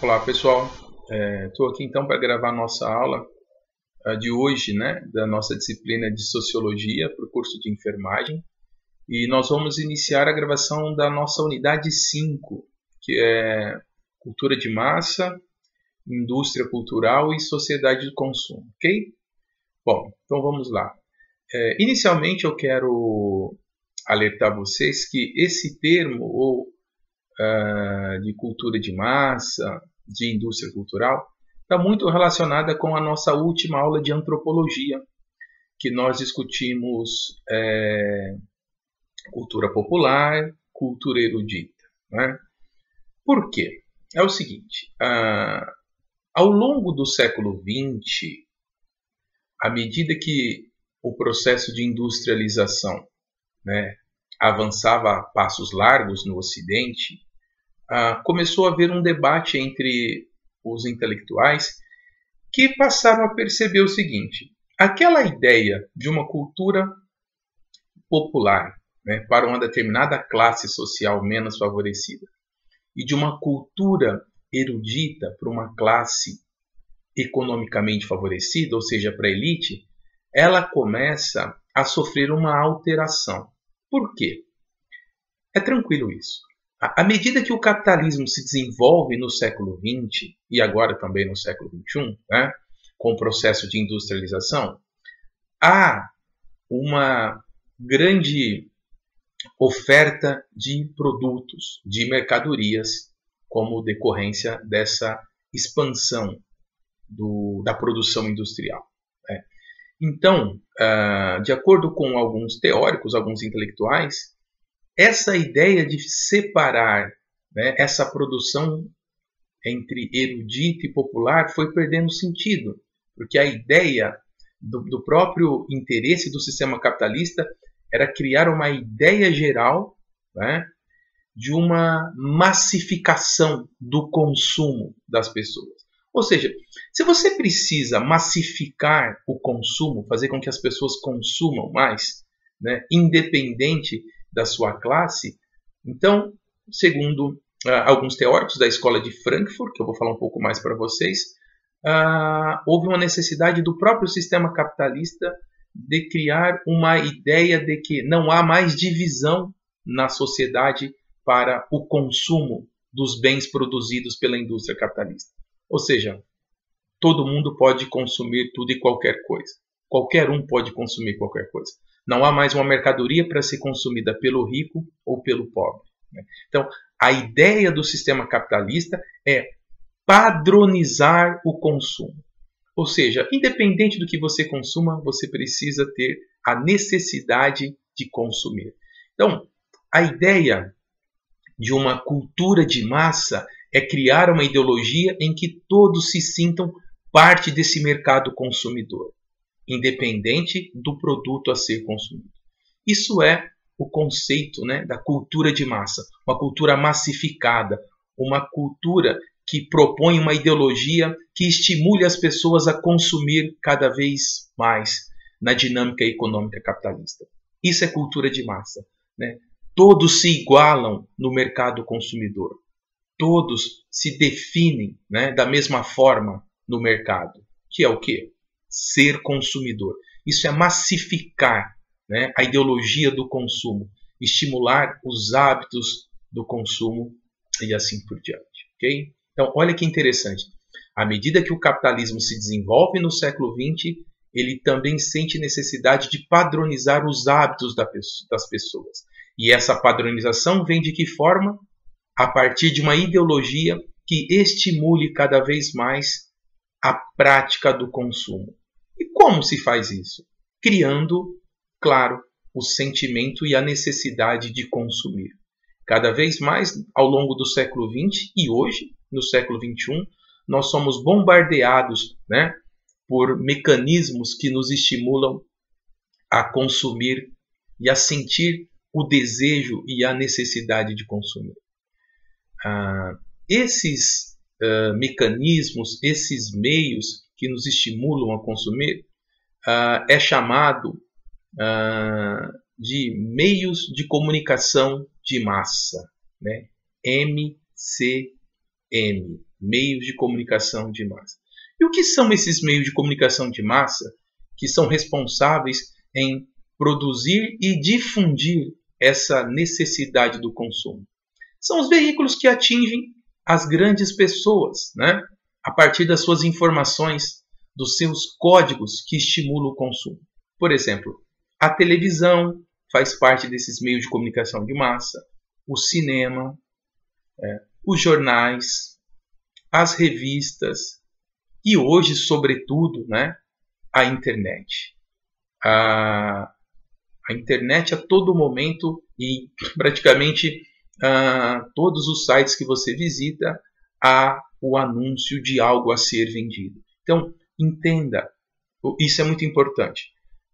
Olá pessoal, estou aqui então para gravar nossa aula de hoje, né, da nossa disciplina de Sociologia para o curso de Enfermagem, e nós vamos iniciar a gravação da nossa unidade 5, que é Cultura de Massa, Indústria Cultural e Sociedade do Consumo, ok? Bom, então vamos lá. Inicialmente eu quero alertar vocês que esse termo, ou de cultura de massa, de indústria cultural, está muito relacionada com a nossa última aula de antropologia, que nós discutimos cultura popular, cultura erudita. Né? Por quê? É o seguinte, ao longo do século XX, à medida que o processo de industrialização, né, avançava a passos largos no Ocidente, começou a haver um debate entre os intelectuais que passaram a perceber o seguinte: aquela ideia de uma cultura popular, né, para uma determinada classe social menos favorecida e de uma cultura erudita para uma classe economicamente favorecida, ou seja, para a elite, ela começa a sofrer uma alteração. Por quê? É tranquilo isso. À medida que o capitalismo se desenvolve no século XX e agora também no século XXI, né, com o processo de industrialização, há uma grande oferta de produtos, de mercadorias, como decorrência dessa expansão da produção industrial. Né. Então, de acordo com alguns teóricos, alguns intelectuais, essa ideia de separar, né, essa produção entre erudito e popular foi perdendo sentido, porque a ideia do próprio interesse do sistema capitalista era criar uma ideia geral, né, de uma massificação do consumo das pessoas. Ou seja, se você precisa massificar o consumo, fazer com que as pessoas consumam mais, né, independente da sua classe, então, segundo alguns teóricos da escola de Frankfurt, que eu vou falar um pouco mais para vocês, houve uma necessidade do próprio sistema capitalista de criar uma ideia de que não há mais divisão na sociedade para o consumo dos bens produzidos pela indústria capitalista. Ou seja, todo mundo pode consumir tudo e qualquer coisa. Qualquer um pode consumir qualquer coisa. Não há mais uma mercadoria para ser consumida pelo rico ou pelo pobre. Então, a ideia do sistema capitalista é padronizar o consumo. Ou seja, independente do que você consuma, você precisa ter a necessidade de consumir. Então, a ideia de uma cultura de massa é criar uma ideologia em que todos se sintam parte desse mercado consumidor, independente do produto a ser consumido. Isso é o conceito, né, da cultura de massa, uma cultura massificada, uma cultura que propõe uma ideologia que estimule as pessoas a consumir cada vez mais na dinâmica econômica capitalista. Isso é cultura de massa. Né? Todos se igualam no mercado consumidor. Todos se definem, né, da mesma forma no mercado. Que é o quê? Ser consumidor. Isso é massificar, né, a ideologia do consumo, estimular os hábitos do consumo e assim por diante. Okay? Então, olha que interessante. À medida que o capitalismo se desenvolve no século XX, ele também sente necessidade de padronizar os hábitos das pessoas. E essa padronização vem de que forma? A partir de uma ideologia que estimule cada vez mais a prática do consumo. E como se faz isso? Criando, claro, o sentimento e a necessidade de consumir. Cada vez mais, ao longo do século XX e hoje, no século XXI, nós somos bombardeados, né, por mecanismos que nos estimulam a consumir e a sentir o desejo e a necessidade de consumir. Esses mecanismos, esses meios que nos estimulam a consumir, é chamado de meios de comunicação de massa, né? MCM. meios de comunicação de massa. E o que são esses meios de comunicação de massa que são responsáveis em produzir e difundir essa necessidade do consumo? São os veículos que atingem as grandes pessoas, né? A partir das suas informações, dos seus códigos que estimulam o consumo. Por exemplo, a televisão faz parte desses meios de comunicação de massa, o cinema, os jornais, as revistas e hoje, sobretudo, né, a internet. A internet a todo momento e praticamente todos os sites que você visita há o anúncio de algo a ser vendido. Então, entenda, isso é muito importante.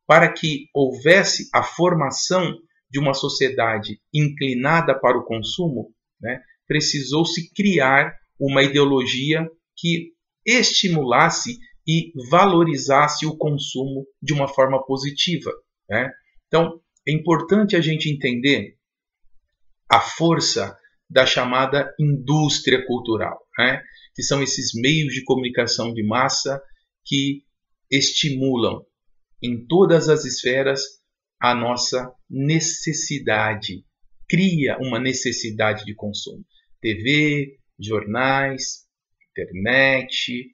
Para que houvesse a formação de uma sociedade inclinada para o consumo, né, precisou-se criar uma ideologia que estimulasse e valorizasse o consumo de uma forma positiva, né? Então, é importante a gente entender a força da chamada indústria cultural, né? Que são esses meios de comunicação de massa que estimulam em todas as esferas a nossa necessidade, cria uma necessidade de consumo. TV, jornais, internet,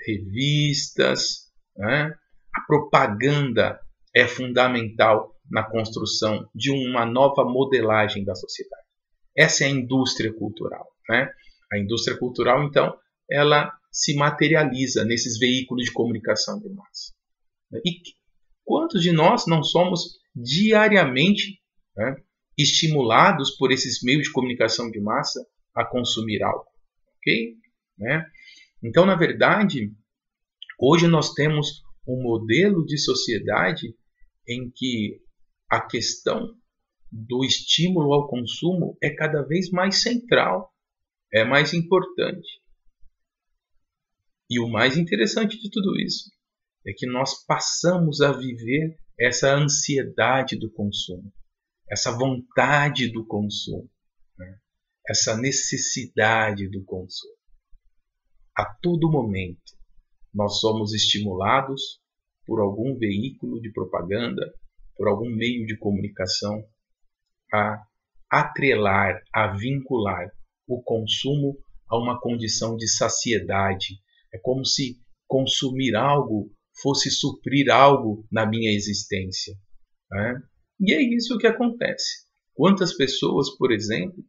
revistas, né? A propaganda é fundamental na construção de uma nova modelagem da sociedade. Essa é a indústria cultural, né? A indústria cultural, então, ela se materializa nesses veículos de comunicação de massa. E quantos de nós não somos diariamente, né, estimulados por esses meios de comunicação de massa a consumir algo? Ok? Né? Então, na verdade, hoje nós temos um modelo de sociedade em que a questão do estímulo ao consumo é cada vez mais central, é mais importante. E o mais interessante de tudo isso é que nós passamos a viver essa ansiedade do consumo, essa vontade do consumo, né? Essa necessidade do consumo. A todo momento, nós somos estimulados por algum veículo de propaganda, por algum meio de comunicação, a atrelar, a vincular o consumo a uma condição de saciedade. É como se consumir algo fosse suprir algo na minha existência, né? E é isso que acontece. Quantas pessoas, por exemplo,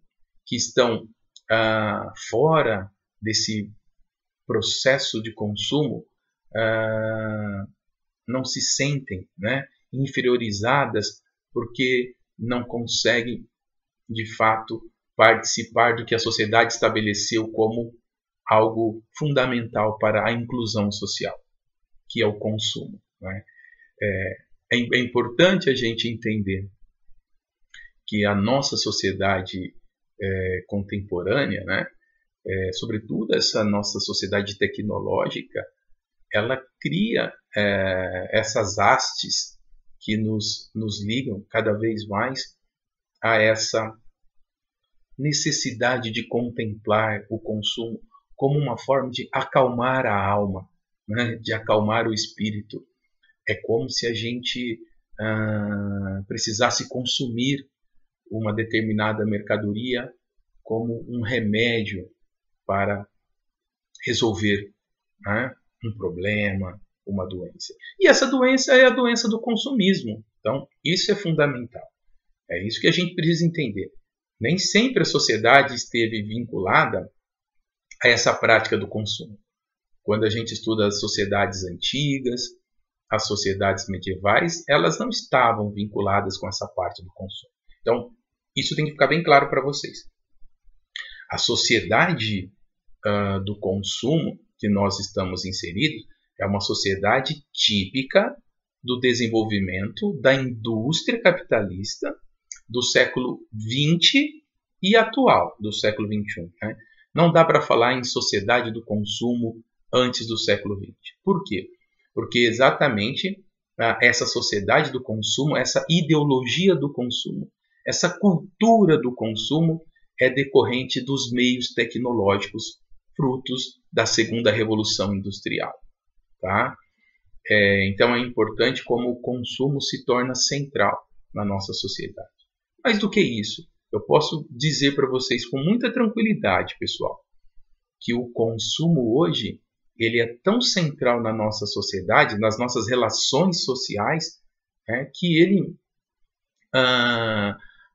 que estão fora desse processo de consumo não se sentem, né, inferiorizadas porque não conseguem, de fato, participar do que a sociedade estabeleceu como algo fundamental para a inclusão social, que é o consumo, né? É importante a gente entender que a nossa sociedade contemporânea, né, sobretudo essa nossa sociedade tecnológica, ela cria essas hastes que nos ligam cada vez mais a essa necessidade de contemplar o consumo como uma forma de acalmar a alma, né? De acalmar o espírito. É como se a gente precisasse consumir uma determinada mercadoria como um remédio para resolver, né, um problema, uma doença. E essa doença é a doença do consumismo. Então, isso é fundamental. É isso que a gente precisa entender. Nem sempre a sociedade esteve vinculada a essa prática do consumo. Quando a gente estuda as sociedades antigas, as sociedades medievais, elas não estavam vinculadas com essa parte do consumo. Então, isso tem que ficar bem claro para vocês. A sociedade do consumo que nós estamos inseridos é uma sociedade típica do desenvolvimento da indústria capitalista do século XX e atual, do século XXI. Né? Não dá para falar em sociedade do consumo antes do século XX. Por quê? Porque exatamente essa sociedade do consumo, essa ideologia do consumo, essa cultura do consumo é decorrente dos meios tecnológicos frutos da segunda revolução industrial. Tá? Então é importante como o consumo se torna central na nossa sociedade. Mais do que isso, eu posso dizer para vocês com muita tranquilidade, pessoal, que o consumo hoje ele é tão central na nossa sociedade, nas nossas relações sociais, que ele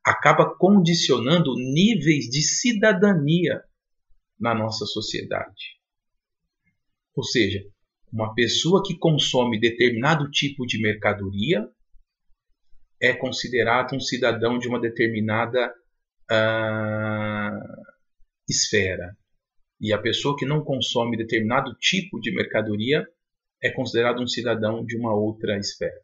acaba condicionando níveis de cidadania na nossa sociedade. Ou seja, uma pessoa que consome determinado tipo de mercadoria é considerado um cidadão de uma determinada esfera. E a pessoa que não consome determinado tipo de mercadoria é considerado um cidadão de uma outra esfera.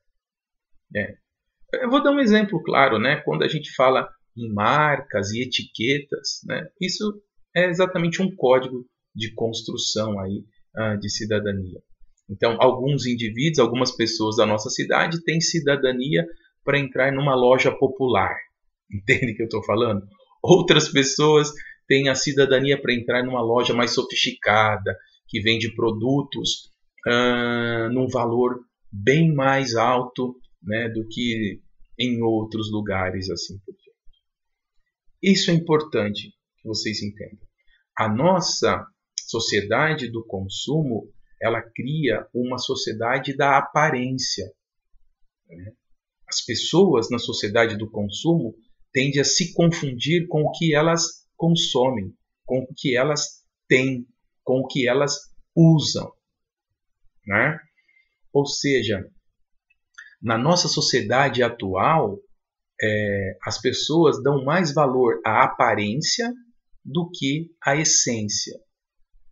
Eu vou dar um exemplo claro, né? Quando a gente fala em marcas e etiquetas, né? Isso é exatamente um código de construção aí, de cidadania. Então, alguns indivíduos, algumas pessoas da nossa cidade têm cidadania para entrar numa loja popular. Entende o que eu estou falando? Outras pessoas têm a cidadania para entrar numa loja mais sofisticada, que vende produtos num valor bem mais alto, né, do que em outros lugares assim por diante. Isso é importante que vocês entendam. A nossa sociedade do consumo, ela cria uma sociedade da aparência. As pessoas na sociedade do consumo tendem a se confundir com o que elas consomem, com o que elas têm, com o que elas usam. Né? Ou seja, na nossa sociedade atual, as pessoas dão mais valor à aparência do que à essência.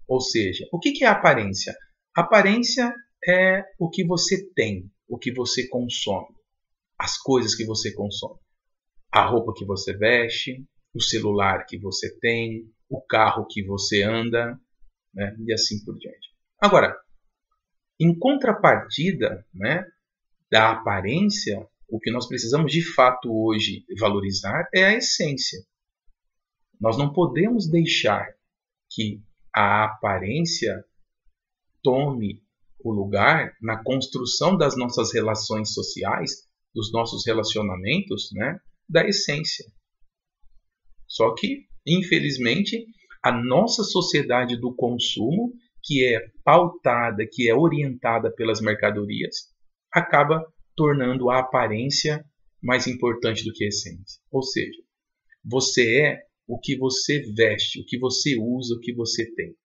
Ou seja, o que é a aparência? A aparência é o que você tem, o que você consome, as coisas que você consome. A roupa que você veste, o celular que você tem, o carro que você anda, né? E assim por diante. Agora, em contrapartida, né, da aparência, o que nós precisamos de fato hoje valorizar é a essência. Nós não podemos deixar que a aparência tome o lugar na construção das nossas relações sociais, dos nossos relacionamentos, né, da essência. Só que, infelizmente, a nossa sociedade do consumo, que é pautada, que é orientada pelas mercadorias, acaba tornando a aparência mais importante do que a essência. Ou seja, você é o que você veste, o que você usa, o que você tem.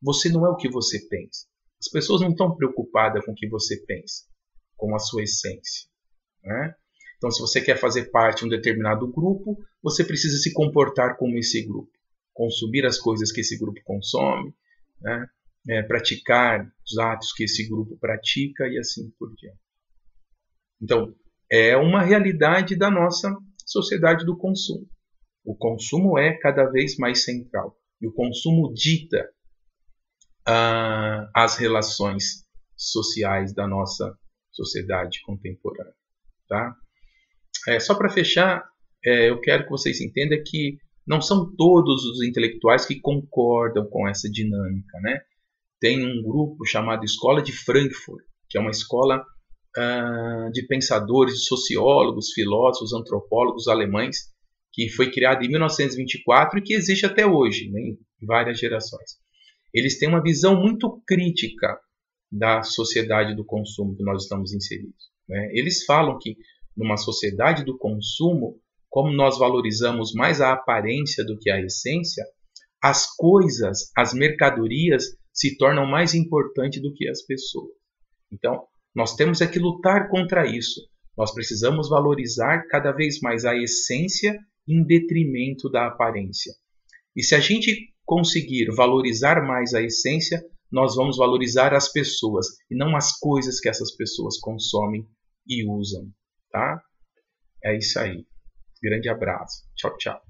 Você não é o que você pensa. As pessoas não estão preocupadas com o que você pensa, com a sua essência. Né? Então, se você quer fazer parte de um determinado grupo, você precisa se comportar como esse grupo. Consumir as coisas que esse grupo consome, né? Praticar os atos que esse grupo pratica e assim por diante. Então, é uma realidade da nossa sociedade do consumo. O consumo é cada vez mais central. E o consumo dita as relações sociais da nossa sociedade contemporânea. Tá? Só para fechar, eu quero que vocês entendam que não são todos os intelectuais que concordam com essa dinâmica. Né? Tem um grupo chamado Escola de Frankfurt, que é uma escola de pensadores, sociólogos, filósofos, antropólogos alemães, que foi criada em 1924 e que existe até hoje, né, em várias gerações. Eles têm uma visão muito crítica da sociedade do consumo que nós estamos inseridos. Né? Eles falam que numa sociedade do consumo, como nós valorizamos mais a aparência do que a essência, as coisas, as mercadorias se tornam mais importantes do que as pessoas. Então, nós temos que lutar contra isso. Nós precisamos valorizar cada vez mais a essência em detrimento da aparência. E se a gente conseguir valorizar mais a essência, nós vamos valorizar as pessoas e não as coisas que essas pessoas consomem e usam. Tá? É isso aí. Grande abraço. Tchau, tchau.